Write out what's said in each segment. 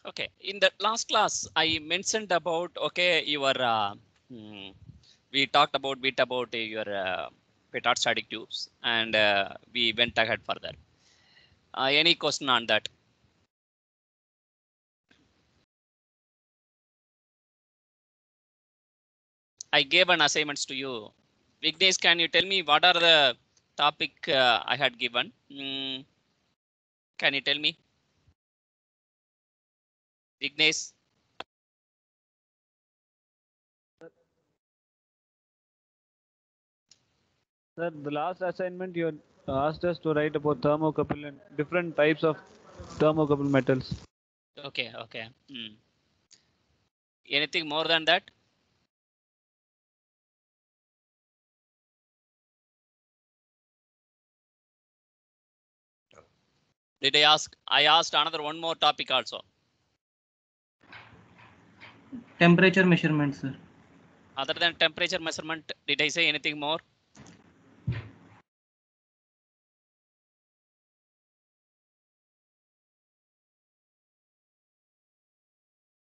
Okay, in the last class, I mentioned about okay your we talked about bit about your petard static tubes, and we went ahead further. Any question on that? I gave an assignments to you. Vignesh, can you tell me what are the topic I had given? Can you tell me, Vignesh? Sir, the last assignment you had asked us to write about thermocouple and different types of thermocouple metals. Okay, okay. Anything more than that? Did I ask? I asked another one more topic also. Temperature measurement, sir. Other than temperature measurement, did I say anything more?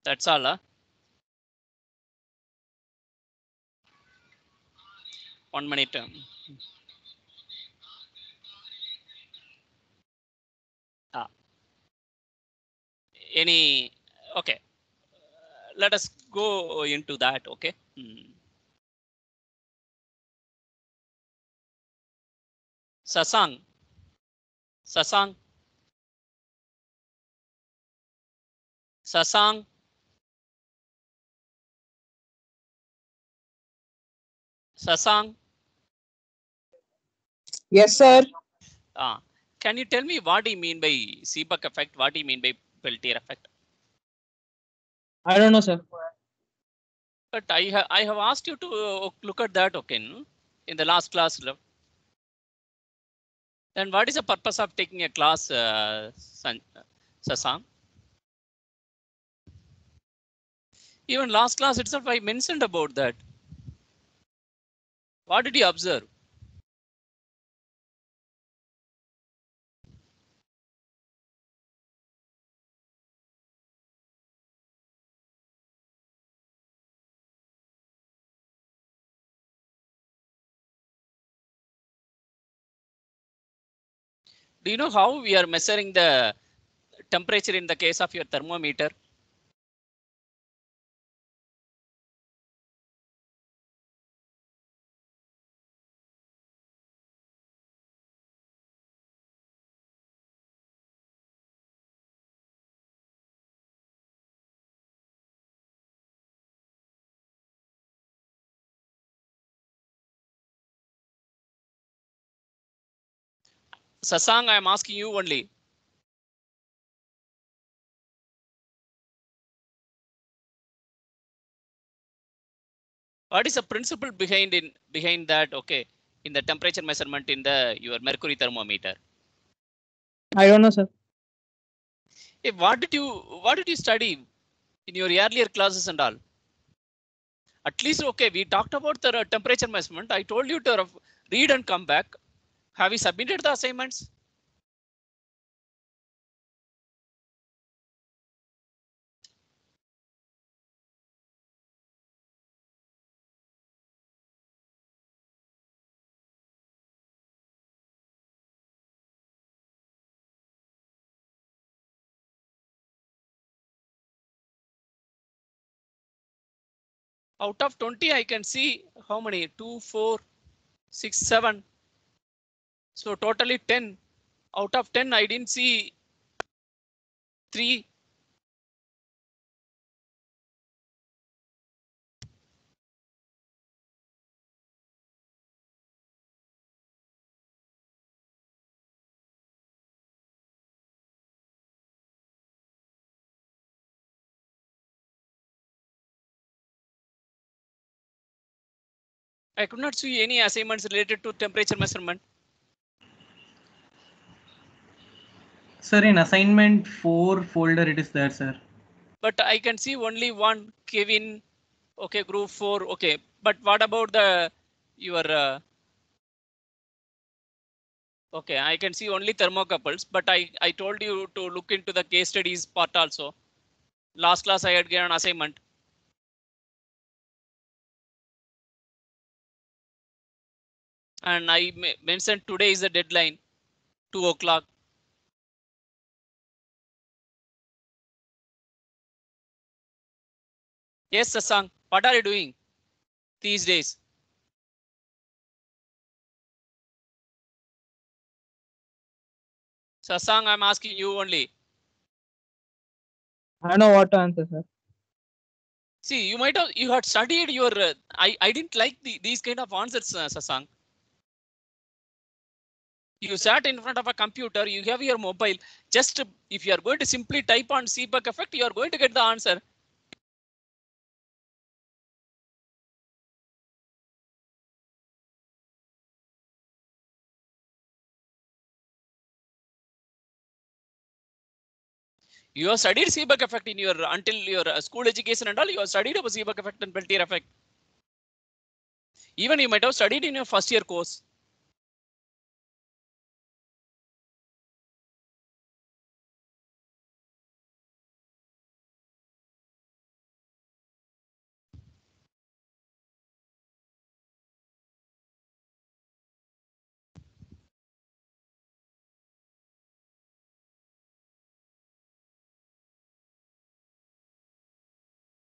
That's all. 1 minute. Any? Okay. Let us go into that. Okay. Sasang. Sasang. Sasang. Sasang. Yes, sir. Can you tell me what do you mean by Seebeck effect? What do you mean by Peltier effect? I don't know, sir. But I have asked you to look at that, okay, in the last class. Then what is the purpose of taking a class, Sasang? Even last class itself, I mentioned about that. What did you observe? Do you know how we are measuring the temperature in the case of your thermometer? Sasang, I am asking you only. What is the principle behind that? Okay, in the temperature measurement in the your mercury thermometer. I don't know, sir. Hey, what did you study in your earlier classes and all? At least okay, we talked about the temperature measurement. I told you to read and come back. Have you submitted the assignments? Out of 20, I can see how many? 2, 4, 6, 7. So totally 10. Out of 10, I didn't see 3. I could not see any assignments related to temperature measurement. Sir, in assignment 4 folder it is there, sir. But I can see only one, Kevin. Okay, group 4. Okay, but what about the your okay, I can see only thermocouples, but I told you to look into the case studies part also. Last class I had given an assignment. And I mentioned today is the deadline, 2 o'clock. Yes, Sasank, what are you doing these days? Sasank, I'm asking you only. I don't know what to answer, sir. See, you might have, you had studied your, I didn't like these kind of answers, Sasank. You sat in front of a computer, you have your mobile, just if you are going to simply type on Seebeck effect, you are going to get the answer. You have studied Seebeck effect in your, until your school education and all, you have studied about Seebeck effect and Peltier effect. Even you might have studied in your first year course.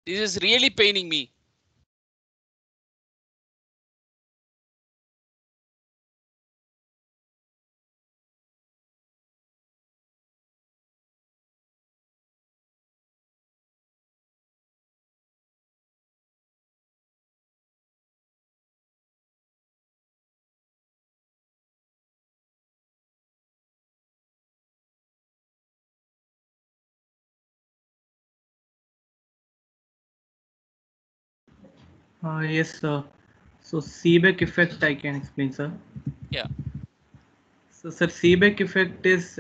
This is really paining me. Yes, sir. So Seebeck effect I can explain, sir. Yeah. So, sir, Seebeck effect is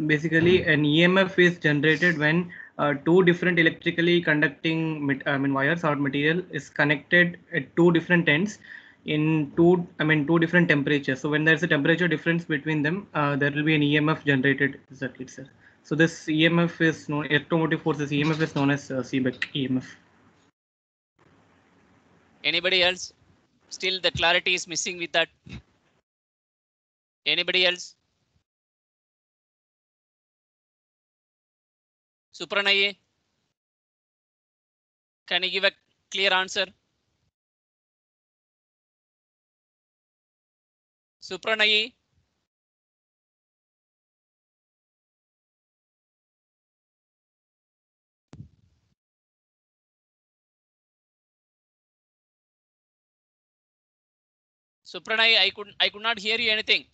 basically an EMF is generated when two different electrically conducting wires or material is connected at two different ends in two different temperatures. So when there's a temperature difference between them, there will be an EMF generated. Exactly, sir. So this EMF is known, electromotive forces EMF is known as Seebeck EMF. Anybody else? Still the clarity is missing with that. Anybody else? Supranaye, can you give a clear answer? Supranaye, Supranay, I could not hear you anything.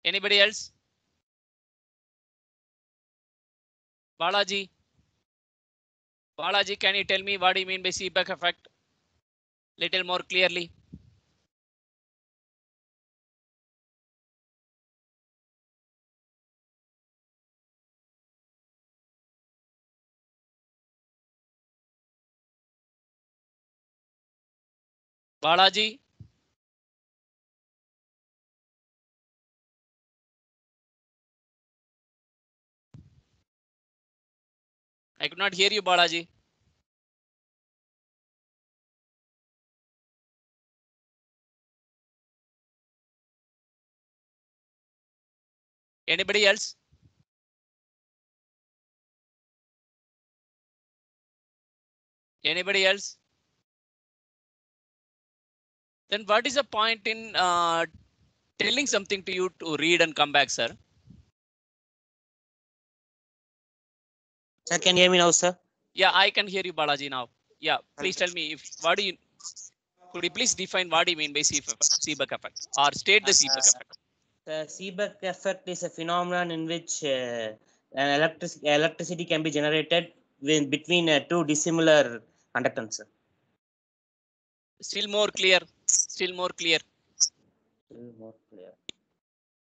Anybody else? Balaji. Balaji, can you tell me what do you mean by Seebeck effect? Little more clearly. Balaji. I could not hear you, Balaji. Anybody else? Anybody else? Then what is the point in telling something to you to read and come back, sir? Sir, can you hear me now, sir? Yeah, I can hear you, Balaji, now. Yeah, please tell me if what do you, could you please define what do you mean by Seebeck effect or state the Seebeck effect? The Seebeck effect is a phenomenon in which electricity can be generated between two dissimilar conductance. Still more clear. Still more clear. Still more clear.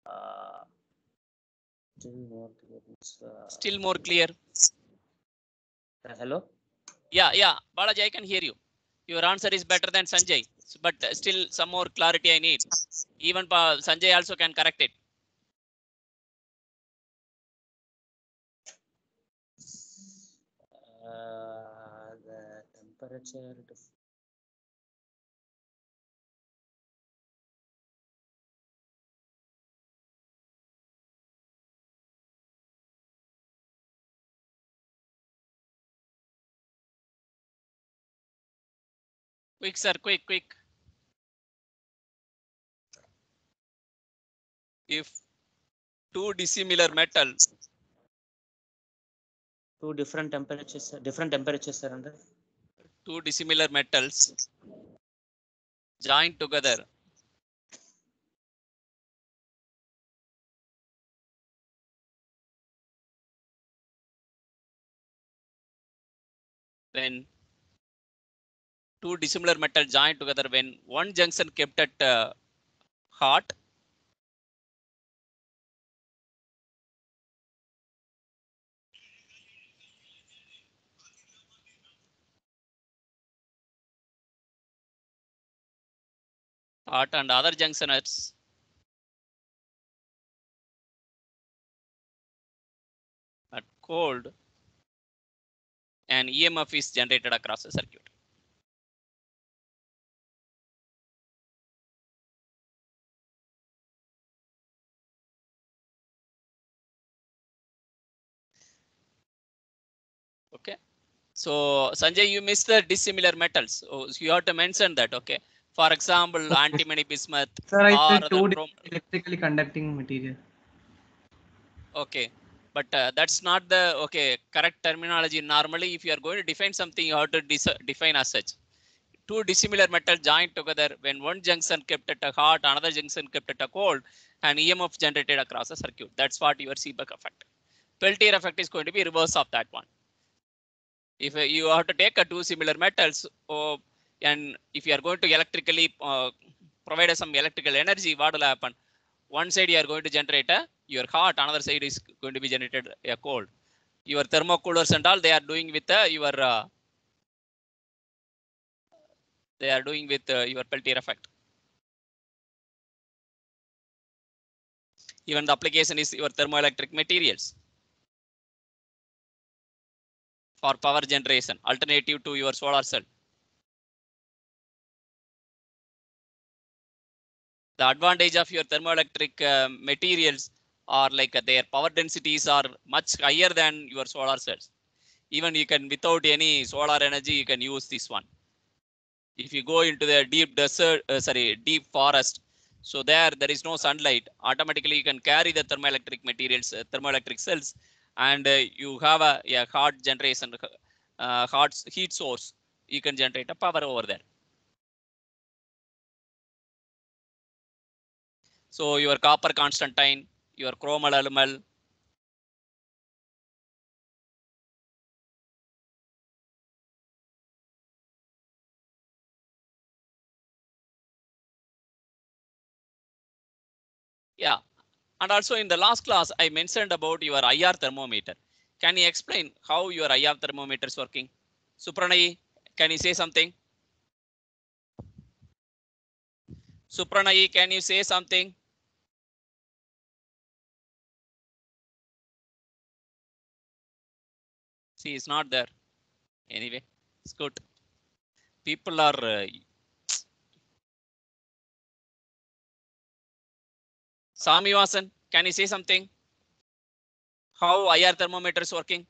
Uh, Still more clear. Hello. Yeah, Balaji, I can hear you. Your answer is better than Sanjay, but still some more clarity I need. Even Sanjay also can correct it. The temperature. Quick, sir, quick. If two dissimilar metals, Two different temperatures are under. two dissimilar metals joined together, when two dissimilar metals joined together, when one junction kept at hot, and other junctions at cold, an EMF is generated across the circuit. Okay. So Sanjay, you missed the dissimilar metals. So you have to mention that. Okay. For example, antimony bismuth Sir, I or said the two chrome. electrically conducting material. Okay, but that's not the correct terminology. Normally, if you are going to define something, you have to define as such. Two dissimilar metals joined together, when one junction kept at a hot, another junction kept at a cold, and EMF generated across the circuit. That's what your Seebeck effect. Peltier effect is going to be reverse of that one. If you have to take two similar metals, and if you are going to electrically provide some electrical energy, what will happen? One side you are going to generate your hot, another side is going to be generated a cold. Your thermocoolers and all, they are doing with your Peltier effect. Even the application is your thermoelectric materials for power generation, alternative to your solar cell. The advantage of your thermoelectric materials are like their power densities are much higher than your solar cells. Even you can, without any solar energy, you can use this one. If you go into the deep desert, deep forest, so there is no sunlight, automatically you can carry the thermoelectric materials, thermoelectric cells, and you have a hot generation, hot heat source. You can generate a power over there. So your copper constantine, your chromal alumal, yeah. And also in the last class, I mentioned about your IR thermometer. Can you explain how your IR thermometer is working? Supranai, can you say something? Supranai, can you say something? See, it's not there. Anyway, it's good. People are Samivasan, can you say something? How IR thermometer is working?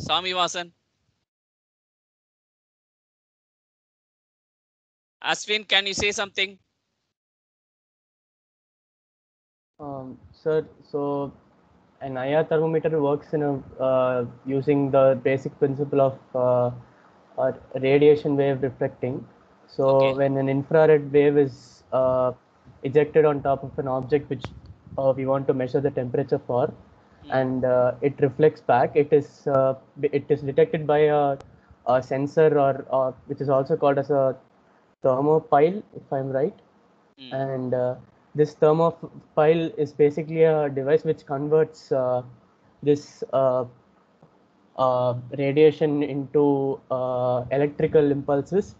Samivasan. Aswin, can you say something? Sir, so an IR thermometer works in using the basic principle of radiation wave reflecting. So Okay. when an infrared wave is ejected on top of an object which we want to measure the temperature for, and it reflects back, it is detected by a sensor or which is also called as a thermopile, if I'm right. And this thermophile is basically a device which converts this radiation into electrical impulses,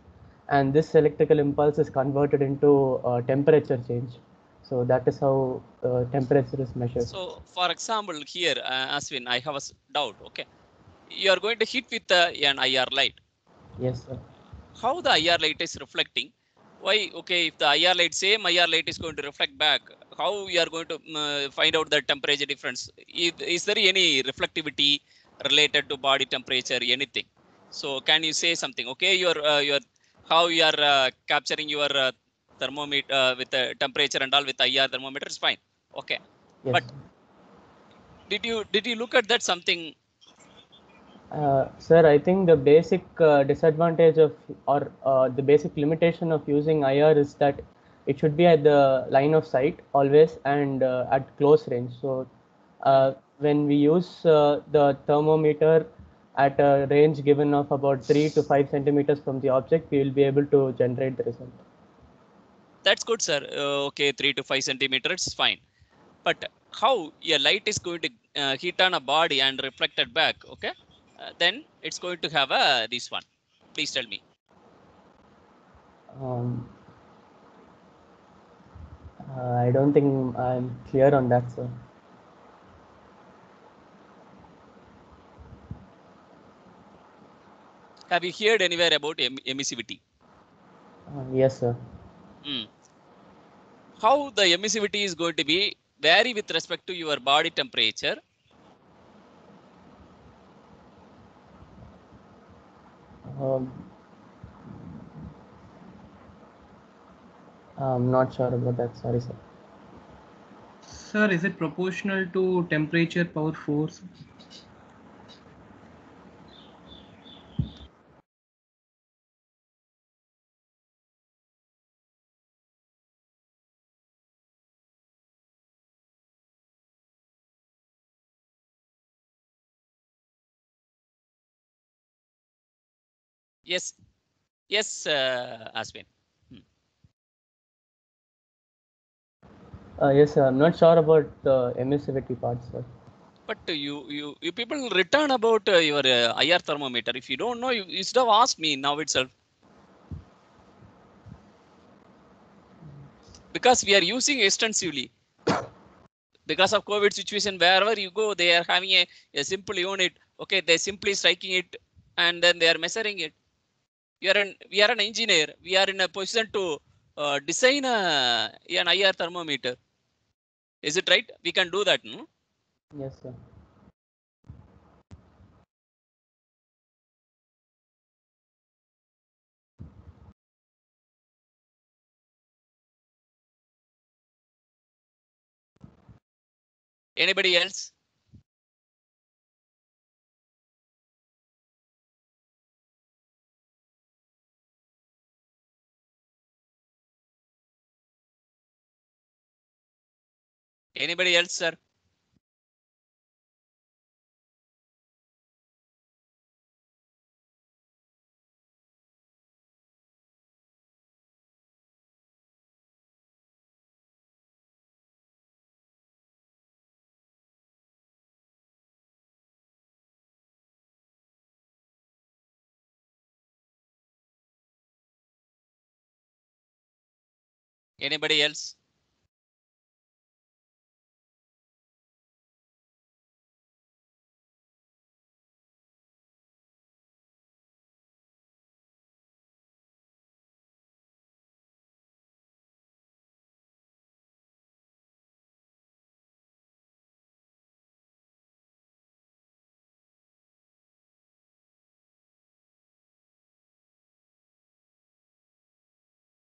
and this electrical impulse is converted into temperature change. So that is how temperature is measured. So, for example, here, Aswin, I have a doubt. Okay, you are going to hit with an IR light. Yes, sir. How the IR light is reflecting? Why? Okay, if the IR light, same IR light is going to reflect back, how you are going to find out the temperature difference? Is there any reflectivity related to body temperature, anything? So can you say something? Okay, your how you are capturing your thermometer with the temperature and all with IR thermometer is fine. Okay, Yes. but did you look at that something? Sir, I think the basic disadvantage of, or the basic limitation of using IR is that it should be at the line of sight always, and at close range. So when we use the thermometer at a range given of about 3 to 5 centimeters from the object, we will be able to generate the result. That's good, sir. Okay, 3 to 5 centimeters is fine. But how a light is going to hit on a body and reflected back? Okay, then it's going to have this one. Please tell me. I don't think I'm clear on that, sir. Have you heard anywhere about emissivity? Yes, sir. How the emissivity is going to be vary with respect to your body temperature? I'm not sure about that. Sorry, sir. Sir, is it proportional to temperature power force? Yes, yes, Aswin. Yes, sir. I'm not sure about the emissivity part, sir. But you people return about your IR thermometer. If you don't know, you should have asked me now itself. Because we are using extensively. Because of COVID situation, wherever you go, they are having a simple unit. Okay, they're simply striking it and then they are measuring it. We are an engineer. We are in a position to design an IR thermometer. Is it right? We can do that, no? Yes, sir. Anybody else? Anybody else, sir? Anybody else?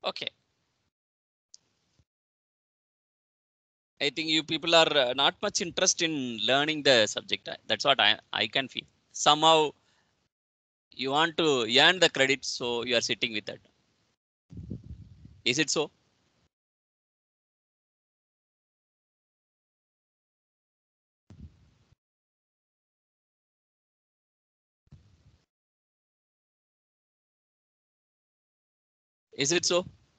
Okay. I think you people are not much interested in learning the subject. That's what I can feel. Somehow you want to earn the credit, so you are sitting with that. Is it so? Is it so?